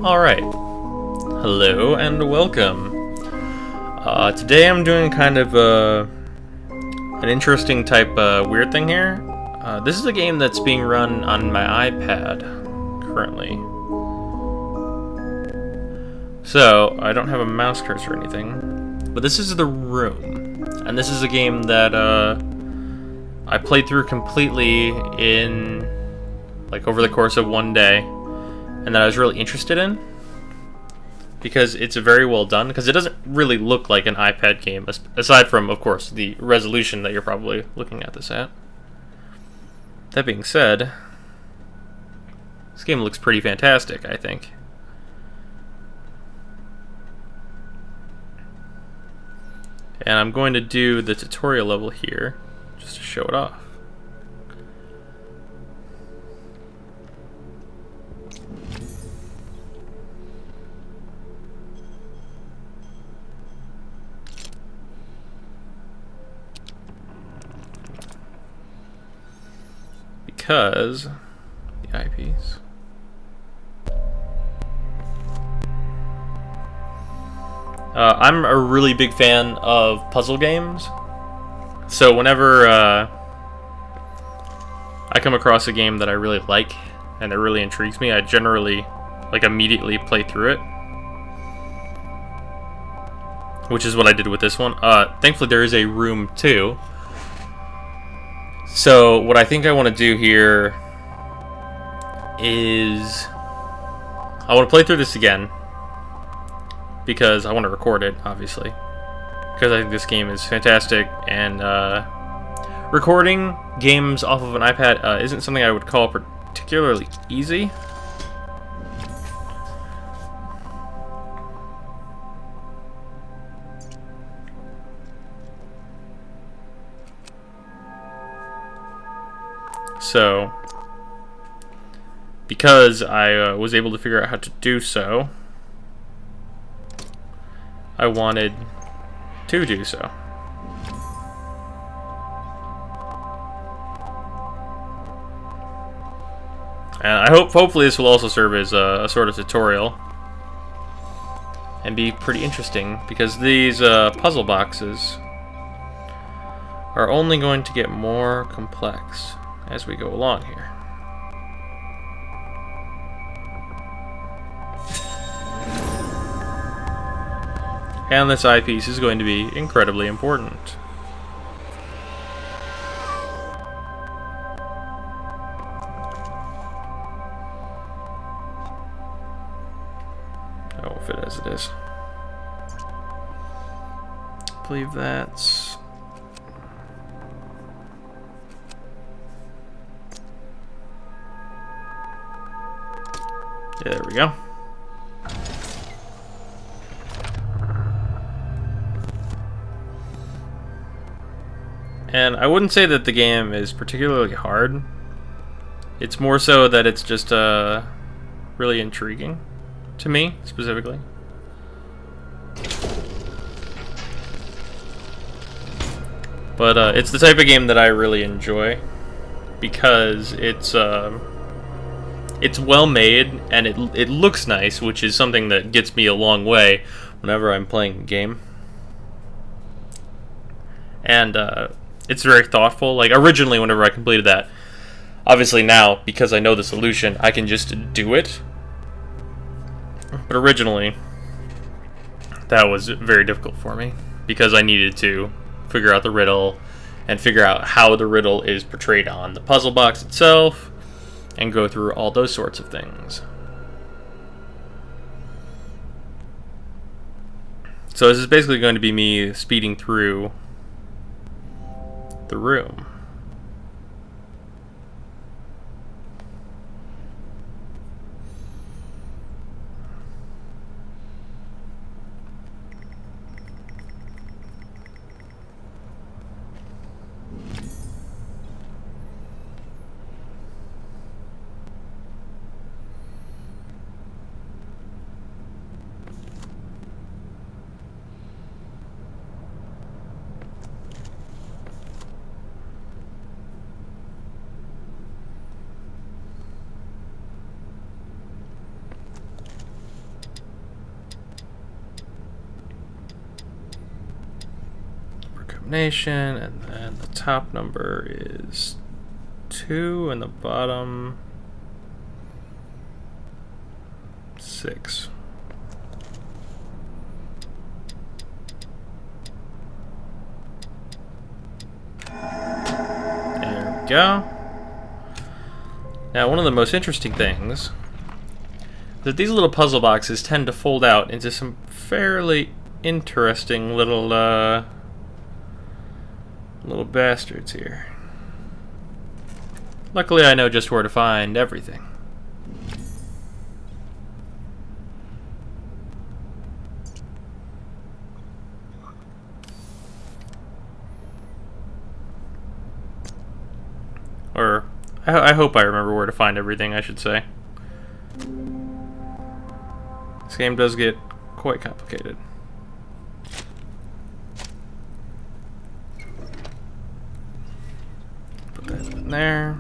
Alright. Hello and welcome. Today I'm doing kind of an interesting type weird thing here. This is a game that's being run on my iPad currently. So, I don't have a mouse cursor or anything. But this is The Room. And this is a game that I played through completely in over the course of one day, and that I was really interested in because it's very well done, because it doesn't really look like an iPad game, aside from, of course, the resolution that you're probably looking at this at. That being said, this game looks pretty fantastic, I think. And I'm going to do the tutorial level here just to show it off. Because the eyepiece. I'm a really big fan of puzzle games, so whenever I come across a game that I really like and that really intrigues me, I generally immediately play through it, which is what I did with this one. Thankfully, there is a room too. So what I think I want to do here is I want to play through this again because I want to record it, obviously, because I think this game is fantastic, and recording games off of an iPad isn't something I would call particularly easy. So, because I was able to figure out how to do so, I wanted to do so. And I hopefully this will also serve as a sort of tutorial and be pretty interesting, because these puzzle boxes are only going to get more complex as we go along here. And this eyepiece is going to be incredibly important. Oh, fit as it is. I believe that's... Yeah, there we go. And I wouldn't say that the game is particularly hard. It's more so that it's just really intriguing to me, specifically. But it's the type of game that I really enjoy because it's well made, and it looks nice, which is something that gets me a long way whenever I'm playing a game. And it's very thoughtful. Like, originally, whenever I completed that, obviously now, because I know the solution, I can just do it. But originally, that was very difficult for me, because I needed to figure out the riddle, and figure out how the riddle is portrayed on the puzzle box itself, and go through all those sorts of things. So this is basically going to be me speeding through The Room. combination, and then the top number is 2, and the bottom 6. There we go. Now, one of the most interesting things is that these little puzzle boxes tend to fold out into some fairly interesting little bastards here. Luckily, I know just where to find everything. Or, I hope I remember where to find everything, I should say. This game does get quite complicated. Put that in there.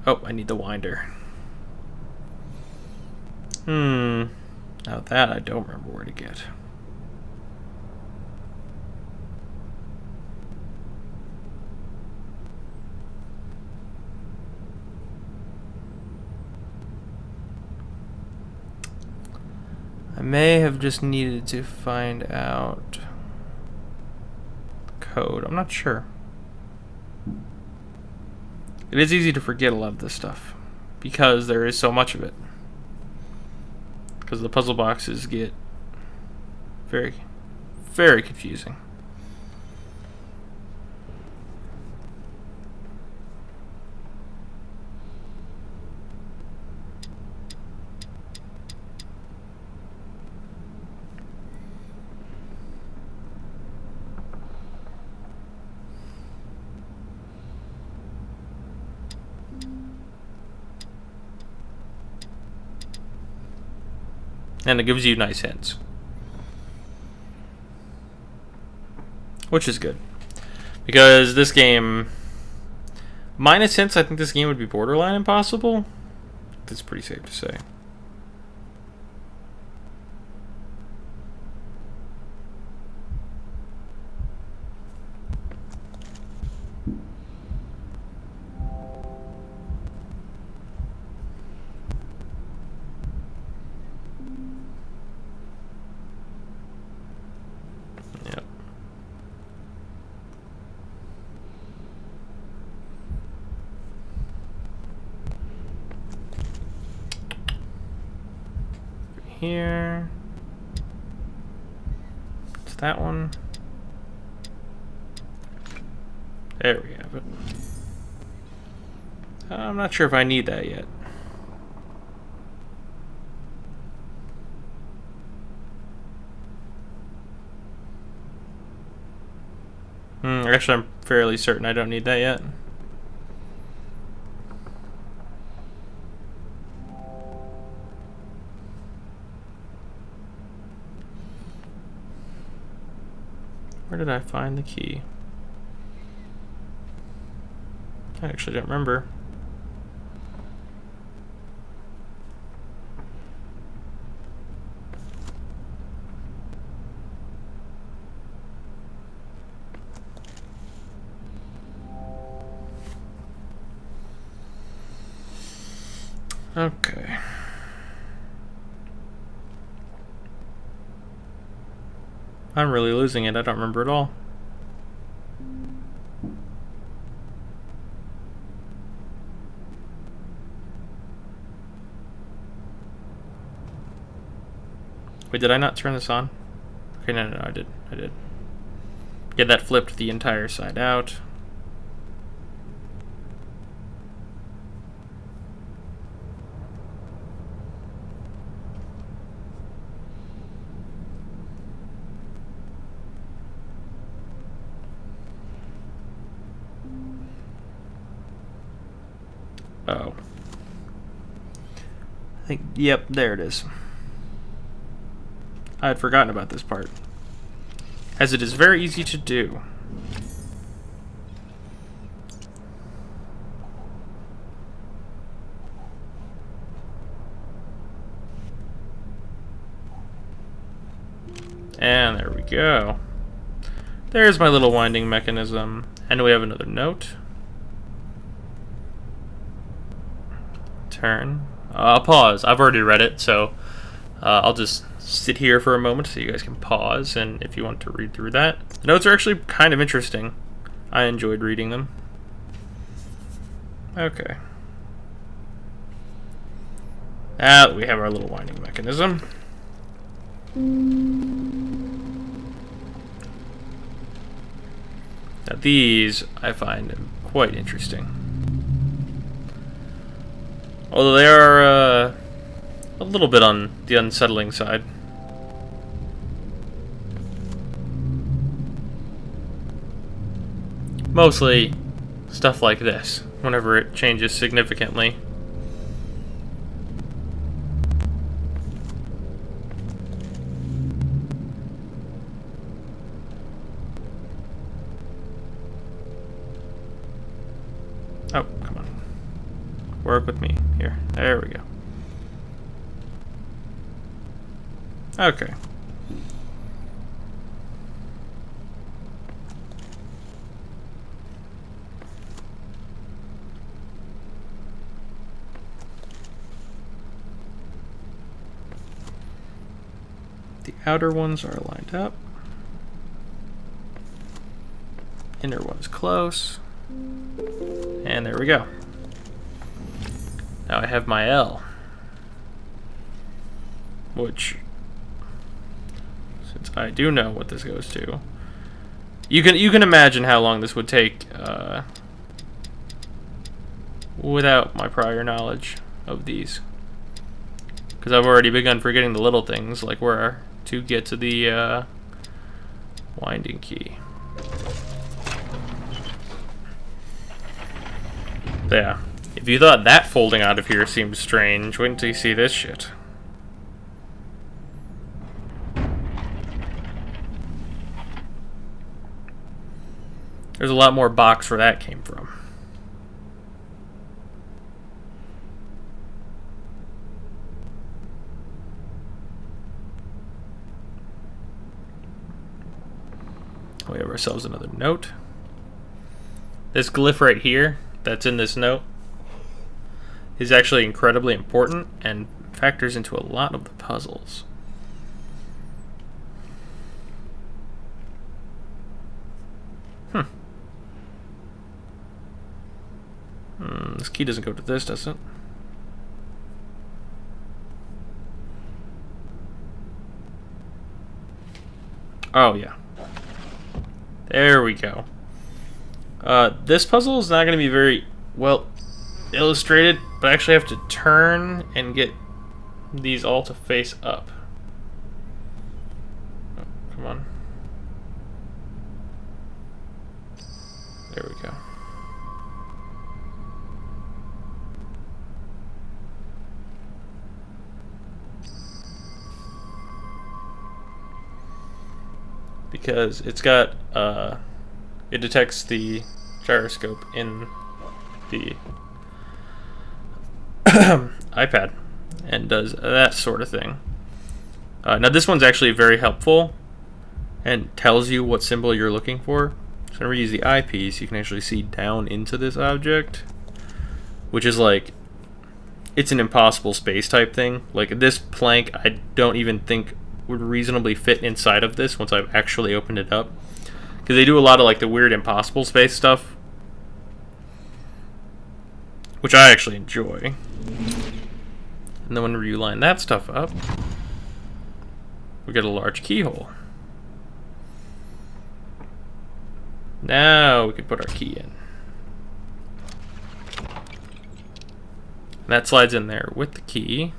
Oh, I need the winder. Now that I don't remember where to get. I may have just needed to find out the code. I'm not sure. It is easy to forget a lot of this stuff because there is so much of it. Because the puzzle boxes get very, very confusing. And it gives you nice hints. Which is good. Because this game, minus hints, I think this game would be borderline impossible. That's pretty safe to say. Here. It's that one. There we have it. I'm not sure if I need that yet. Actually, I'm fairly certain I don't need that yet. Where did I find the key? I actually don't remember. Okay. I'm really losing it. I don't remember at all. Wait, did I not turn this on? Okay, no, I did. Yeah, that flipped the entire side out. Oh. I think, yep, there it is. I had forgotten about this part, as it is very easy to do. And there we go. There's my little winding mechanism. And we have another note. Turn. I'll pause. I've already read it, so I'll just sit here for a moment so you guys can pause, and if you want to read through that. The notes are actually kind of interesting. I enjoyed reading them. Okay. Now we have our little winding mechanism. Now these I find quite interesting. Although they are a little bit on the unsettling side. Mostly stuff like this, whenever it changes significantly. Oh, come on. Work with me. Here. There we go. Okay. The outer ones are lined up. Inner one's close. And there we go. Now I have my L. Which, since I do know what this goes to, you can imagine how long this would take without my prior knowledge of these. Because I've already begun forgetting the little things, like where to get to the winding key. Yeah. If you thought that folding out of here seemed strange, wait until you see this shit. There's a lot more box where that came from. We have ourselves another note. This glyph right here, that's in this note, is actually incredibly important and factors into a lot of the puzzles. This key doesn't go to this, does it? Oh, yeah. There we go. This puzzle is not going to be very well illustrated, but I actually have to turn and get these all to face up. Oh, come on. There we go. Because it's got, it detects the gyroscope in the iPad and does that sort of thing. Now this one's actually very helpful and tells you what symbol you're looking for. So whenever you use the eyepiece, you can actually see down into this object, which is like, it's an impossible space type thing. Like this plank, I don't even think would reasonably fit inside of this once I've actually opened it up, because they do a lot of like the weird impossible space stuff, which I actually enjoy. And then when you line that stuff up, we get a large keyhole. Now we can put our key in. And that slides in there with the key.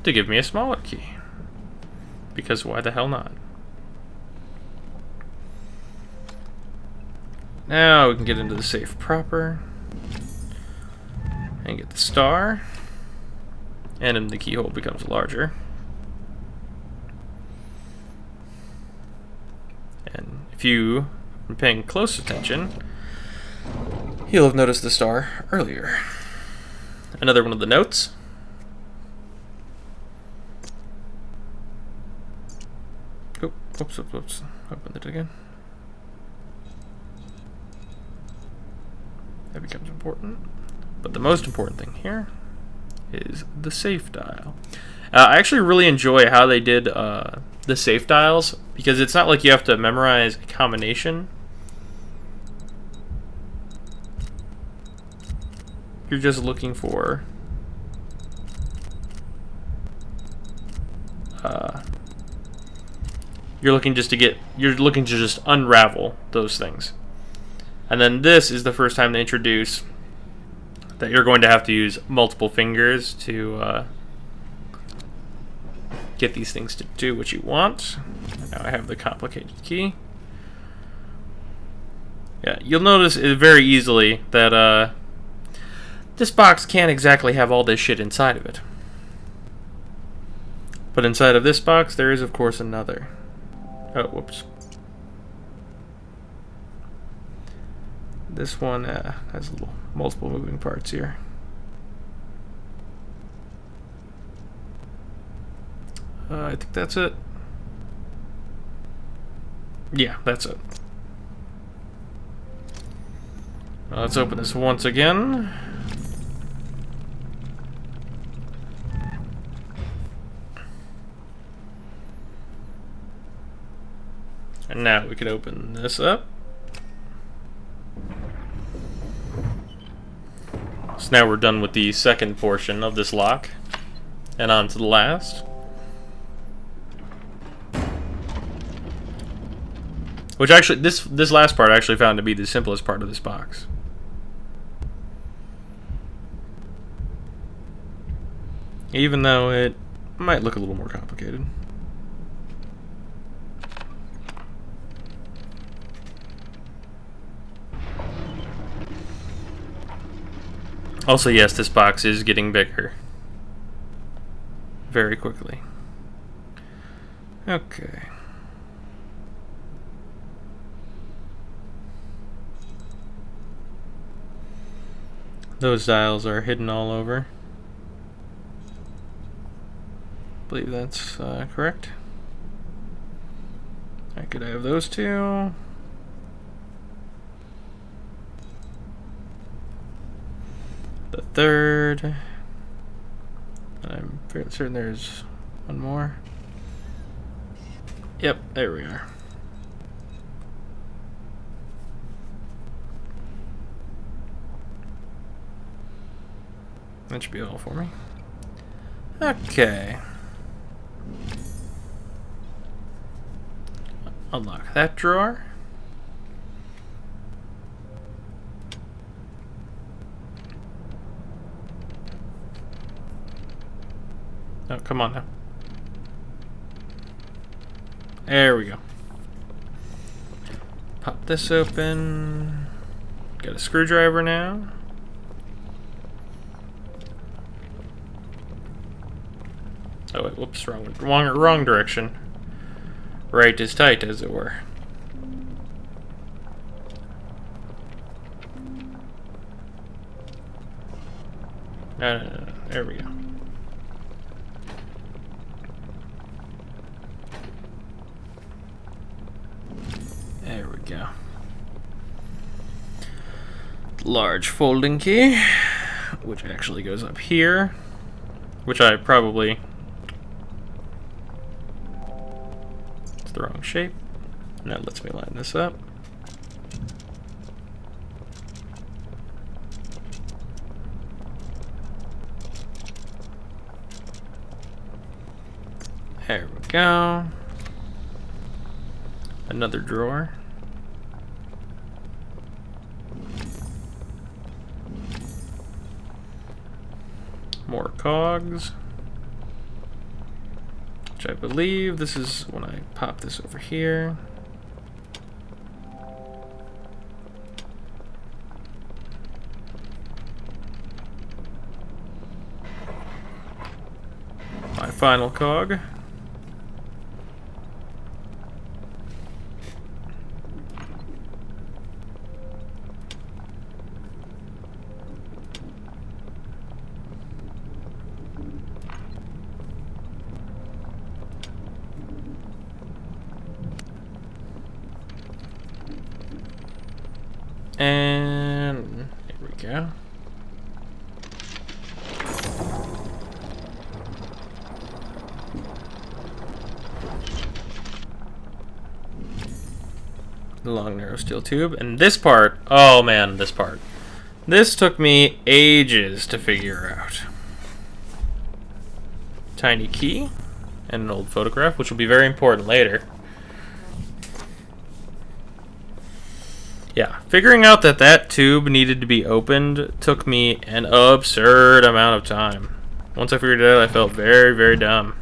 To give me a smaller key. Because why the hell not? Now we can get into the safe proper. And get the star. And then the keyhole becomes larger. And if you are paying close attention, you'll have noticed the star earlier. Another one of the notes. Whoops, whoops, whoops. Open it again. That becomes important. But the most important thing here is the safe dial. I actually really enjoy how they did the safe dials, because it's not like you have to memorize a combination. You're just looking for you're looking to just unravel those things. And then this is the first time they introduce that you're going to have to use multiple fingers to get these things to do what you want. Now I have the complicated key. Yeah, you'll notice it very easily that this box can't exactly have all this shit inside of it. But inside of this box, there is, of course, another. Oh, whoops. This one has multiple moving parts here. I think that's it. Yeah, that's it. Let's open this once again. And now we can open this up. So now we're done with the second portion of this lock. And on to the last. Which actually, this last part I actually found to be the simplest part of this box. Even though it might look a little more complicated. Also, yes, this box is getting bigger. Very quickly. Okay. Those dials are hidden all over. I believe that's correct. I could have those two. The third. And I'm fairly certain there's one more. Yep, there we are. That should be all for me. Okay. Unlock that drawer. Oh, come on now. There we go. Pop this open. Got a screwdriver now. Oh wait, whoops, wrong direction. Right is tight, as it were. No. There we go. There we go. Large folding key, which actually goes up here, which I probably... It's the wrong shape. And that lets me line this up. There we go. Another drawer. More cogs. Which I believe this is when I pop this over here. My final cog. go. The long narrow steel tube. And this part, oh man, this part. This took me ages to figure out. Tiny key and an old photograph, which will be very important later. Yeah, figuring out that that tube needed to be opened took me an absurd amount of time. Once I figured it out, I felt very, very dumb.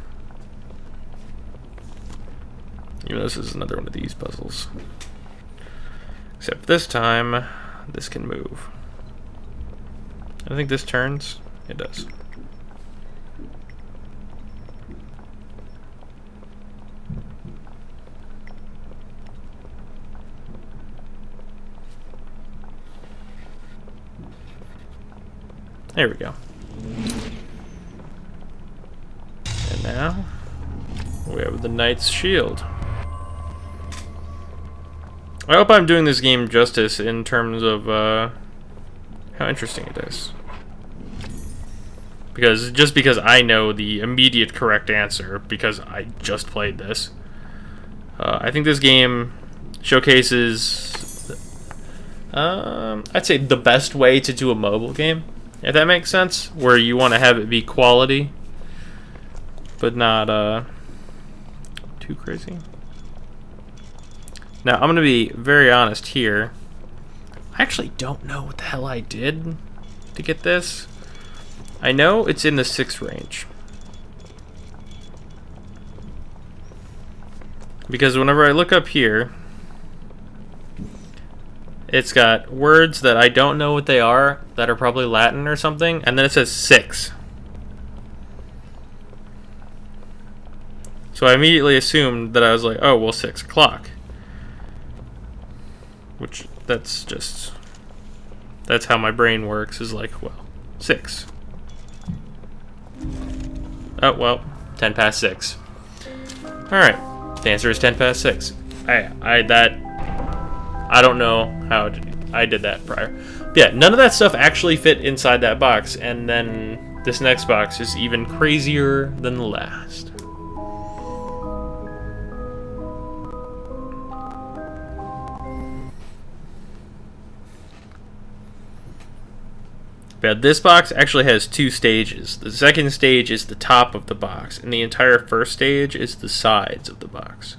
Even though this is another one of these puzzles. Except this time, this can move. I think this turns. It does. There we go. And now we have the Knight's Shield. I hope I'm doing this game justice in terms of how interesting it is. Just because I know the immediate correct answer, because I just played this, I think this game showcases, I'd say, the best way to do a mobile game, if that makes sense, where you want to have it be quality, but not too crazy. Now, I'm going to be very honest here. I actually don't know what the hell I did to get this. I know it's in the 6 range. Because whenever I look up here, it's got words that I don't know what they are, that are probably Latin or something, and then it says 6. So I immediately assumed that I was like, oh, well, 6 o'clock. Which, that's how my brain works, is like, well, 6. Oh, well, 10 past 6. Alright, the answer is 10 past 6. I don't know how I did that prior. But yeah, none of that stuff actually fit inside that box, and then this next box is even crazier than the last. But this box actually has 2 stages. The second stage is the top of the box, and the entire first stage is the sides of the box.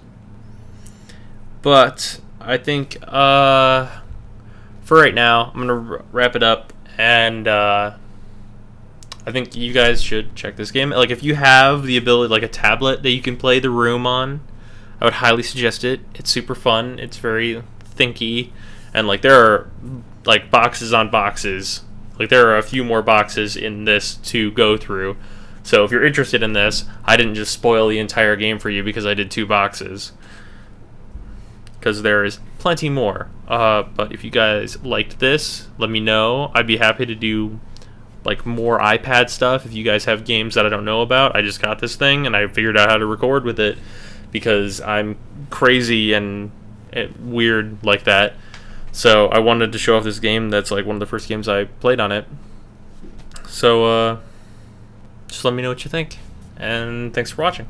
But I think for right now, I'm gonna wrap it up, and I think you guys should check this game. Like, if you have the ability, like a tablet that you can play The Room on, I would highly suggest it. It's super fun. It's very thinky, and like there are like boxes on boxes. Like, there are a few more boxes in this to go through. So if you're interested in this, I didn't just spoil the entire game for you because I did 2 boxes. Because there is plenty more. But if you guys liked this, let me know. I'd be happy to do like more iPad stuff. If you guys have games that I don't know about, I just got this thing and I figured out how to record with it because I'm crazy and weird like that. So I wanted to show off this game that's like one of the first games I played on it. So just let me know what you think, and thanks for watching.